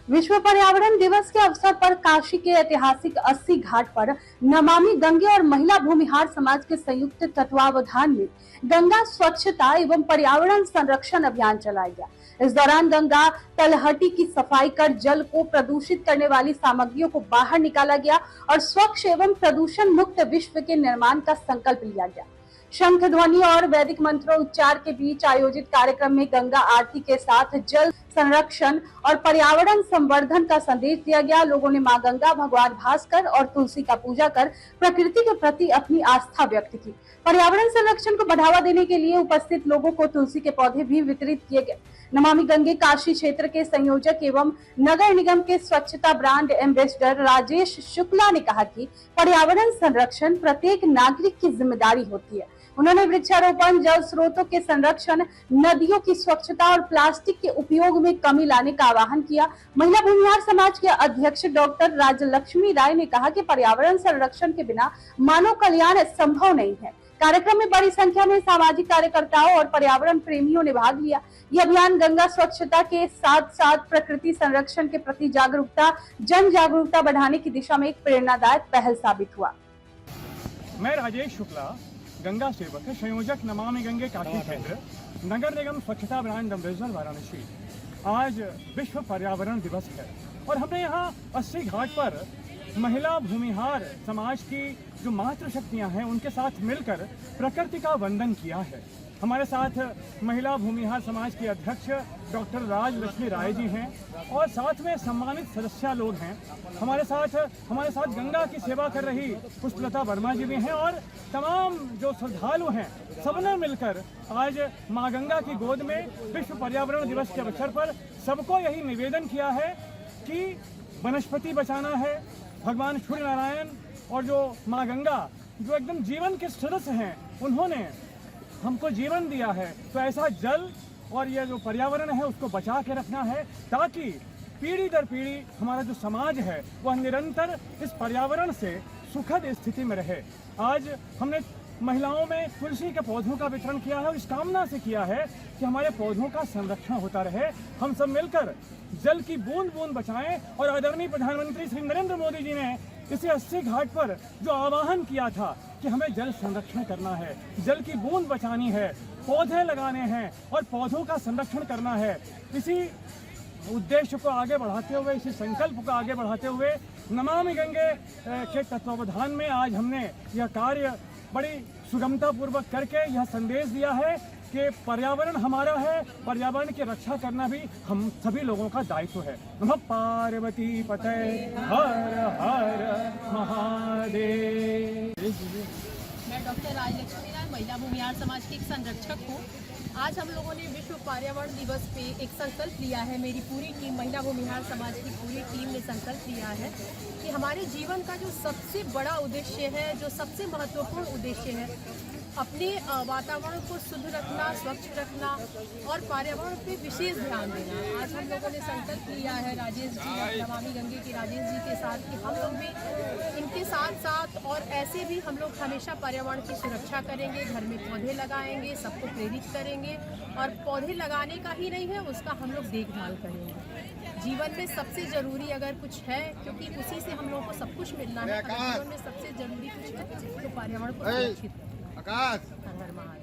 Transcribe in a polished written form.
विश्व पर्यावरण दिवस के अवसर पर काशी के ऐतिहासिक 80 घाट पर नमामि गंगे और महिला भूमिहार समाज के संयुक्त तत्वावधान में गंगा स्वच्छता एवं पर्यावरण संरक्षण अभियान चलाया गया। इस दौरान गंगा तलहटी की सफाई कर जल को प्रदूषित करने वाली सामग्रियों को बाहर निकाला गया और स्वच्छ एवं प्रदूषण मुक्त विश्व के निर्माण का संकल्प लिया गया। शंख ध्वनि और वैदिक मंत्रोच्चार के बीच आयोजित कार्यक्रम में गंगा आरती के साथ जल संरक्षण और पर्यावरण संवर्धन का संदेश दिया गया। लोगों ने मां गंगा, भगवान भास्कर और तुलसी का पूजा कर प्रकृति के प्रति अपनी आस्था व्यक्त की। पर्यावरण संरक्षण को बढ़ावा देने के लिए उपस्थित लोगों को तुलसी के पौधे भी वितरित किए गए। नमामि गंगे काशी क्षेत्र के संयोजक एवं नगर निगम के स्वच्छता ब्रांड एम्बेसडर राजेश शुक्ला ने कहा कि पर्यावरण संरक्षण प्रत्येक नागरिक की जिम्मेदारी होती है। उन्होंने वृक्षारोपण, जल स्रोतों के संरक्षण, नदियों की स्वच्छता और प्लास्टिक के उपयोग में कमी लाने का आह्वान किया। महिला भूमिहार समाज के अध्यक्ष डॉक्टर राजलक्ष्मी राय ने कहा कि पर्यावरण संरक्षण के बिना मानव कल्याण संभव नहीं है। कार्यक्रम में बड़ी संख्या में सामाजिक कार्यकर्ताओं और पर्यावरण प्रेमियों ने भाग लिया। यह अभियान गंगा स्वच्छता के साथ साथ प्रकृति संरक्षण के प्रति जागरूकता, जन जागरूकता बढ़ाने की दिशा में एक प्रेरणादायक पहल साबित हुआ। मैं राजेश शुक्ला, गंगा सेवक, संयोजक नमामि गंगे काशी क्षेत्र, नगर निगम स्वच्छता ब्रांड एम्बेसडर वाराणसी। आज विश्व पर्यावरण दिवस है और हमने यहाँ 80 घाट पर महिला भूमिहार समाज की जो मातृशक्तियाँ हैं उनके साथ मिलकर प्रकृति का वंदन किया है। हमारे साथ महिला भूमिहार समाज के अध्यक्ष डॉक्टर राजलक्ष्मी राय जी हैं और साथ में सम्मानित सदस्य लोग हैं। हमारे साथ गंगा की सेवा कर रही पुष्पलता वर्मा जी भी हैं और तमाम जो श्रद्धालु हैं सबने मिलकर आज माँ गंगा की गोद में विश्व पर्यावरण दिवस के अवसर पर सबको यही निवेदन किया है कि वनस्पति बचाना है। भगवान सूर्य नारायण और जो माँ गंगा जो एकदम जीवन के सदस्य हैं, उन्होंने हमको जीवन दिया है, तो ऐसा जल और ये जो पर्यावरण है उसको बचा के रखना है ताकि पीढ़ी दर पीढ़ी हमारा जो समाज है वह निरंतर इस पर्यावरण से सुखद स्थिति में रहे। आज हमने महिलाओं में तुलसी के पौधों का वितरण किया है और इस कामना से किया है कि हमारे पौधों का संरक्षण होता रहे। हम सब मिलकर जल की बूंद बूंद बचाएं और आदरणीय प्रधानमंत्री श्री नरेंद्र मोदी जी ने इसे 80 घाट पर जो आह्वान किया था कि हमें जल संरक्षण करना है, जल की बूंद बचानी है, पौधे लगाने हैं और पौधों का संरक्षण करना है, इसी उद्देश्य को आगे बढ़ाते हुए, इसी संकल्प को आगे बढ़ाते हुए नमामि गंगे के तत्वावधान में आज हमने यह कार्य बड़ी सुगमता पूर्वक करके यह संदेश दिया है कि पर्यावरण हमारा है, पर्यावरण की रक्षा करना भी हम सभी लोगों का दायित्व है। नमः पार्वती पते हर हर महादेव। मैं डॉक्टर राजलक्ष्मी राय, महिला भूमिहार समाज की एक संरक्षक हूँ। आज हम लोगों ने विश्व पर्यावरण दिवस पे एक संकल्प लिया है। मेरी पूरी टीम, महिला भूमिहार समाज की पूरी टीम ने संकल्प लिया है कि हमारे जीवन का जो सबसे बड़ा उद्देश्य है, जो सबसे महत्वपूर्ण उद्देश्य है, अपने वातावरण को शुद्ध रखना, स्वच्छ रखना और पर्यावरण पे विशेष ध्यान देना। आज हम लोगों ने संकल्प लिया है राजेश जी, नमामि गंगे के राजेश जी के साथ, कि हम लोग भी इनके साथ साथ और ऐसे भी हम लोग हमेशा पर्यावरण की सुरक्षा करेंगे, घर में पौधे लगाएंगे, सबको प्रेरित करेंगे और पौधे लगाने का ही नहीं है, उसका हम लोग देखभाल करेंगे। जीवन में सबसे ज़रूरी अगर कुछ है, क्योंकि उसी से हम लोगों को सब कुछ मिलना है, अगर जीवन में सबसे ज़रूरी कुछ है तो पर्यावरण को सुरक्षित रखना। हर हर महादेव।